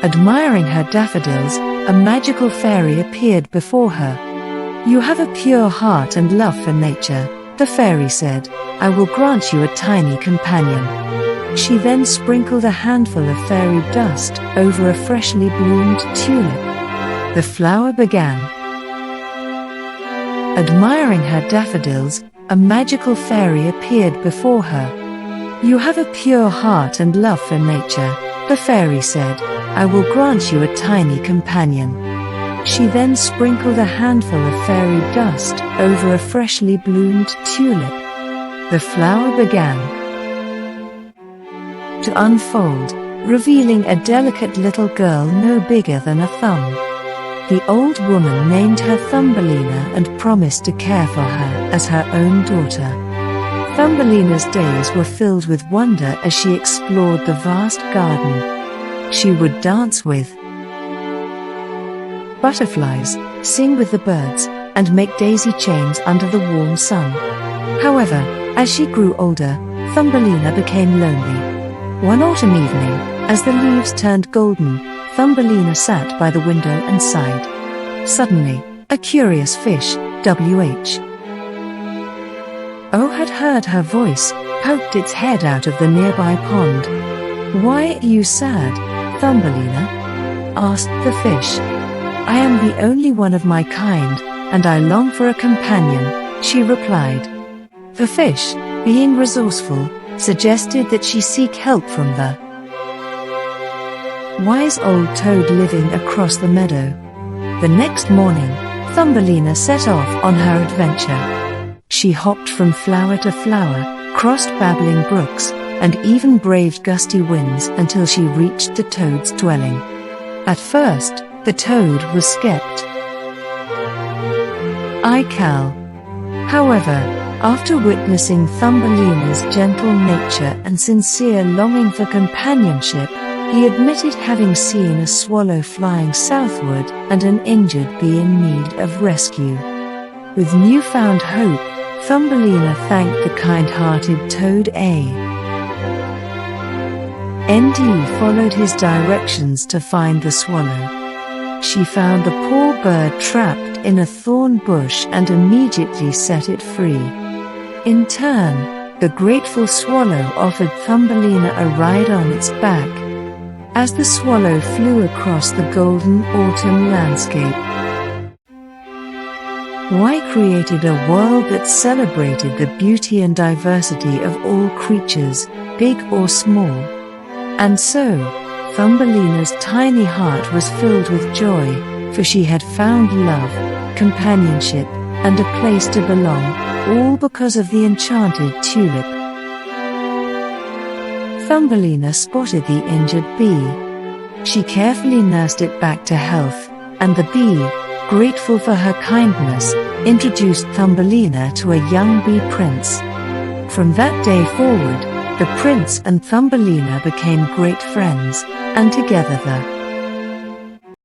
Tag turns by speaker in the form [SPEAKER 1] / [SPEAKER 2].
[SPEAKER 1] Admiring her daffodils, a magical fairy appeared before her. "You have a pure heart and love for nature," the fairy said. "I will grant you a tiny companion." She then sprinkled a handful of fairy dust over a freshly bloomed tulip. The flower began. Admiring her daffodils, a magical fairy appeared before her. "You have a pure heart and love for nature," the fairy said. "I will grant you a tiny companion." She then sprinkled a handful of fairy dust over a freshly bloomed tulip. The flower began to unfold, revealing a delicate little girl no bigger than a thumb. The old woman named her Thumbelina and promised to care for her as her own daughter. Thumbelina's days were filled with wonder as she explored the vast garden. She would dance with butterflies, sing with the birds, and make daisy chains under the warm sun. However, as she grew older, Thumbelina became lonely. One autumn evening, as the leaves turned golden, Thumbelina sat by the window and sighed. Suddenly, a curious fish, W.H.O. had heard her voice, poked its head out of the nearby pond. "Why are you sad, Thumbelina?" asked the fish. "I am the only one of my kind, and I long for a companion," she replied. The fish, being resourceful, suggested that she seek help from the wise old toad living across the meadow. The next morning, Thumbelina set off on her adventure. She hopped from flower to flower, crossed babbling brooks, and even braved gusty winds until she reached the toad's dwelling. At first, the toad was skeptical. However, after witnessing Thumbelina's gentle nature and sincere longing for companionship, he admitted having seen a swallow flying southward and an injured bee in need of rescue. With newfound hope, Thumbelina thanked the kind-hearted toad and followed his directions to find the swallow. She found the poor bird trapped in a thorn bush and immediately set it free. In turn, the grateful swallow offered Thumbelina a ride on its back. As the swallow flew across the golden autumn landscape, Y created a world that celebrated the beauty and diversity of all creatures, big or small. And so, Thumbelina's tiny heart was filled with joy, for she had found love, companionship, and a place to belong, all because of the enchanted tulip. Thumbelina spotted the injured bee. She carefully nursed it back to health, and the bee, grateful for her kindness, introduced Thumbelina to a young bee prince. From that day forward, the prince and Thumbelina became great friends, and together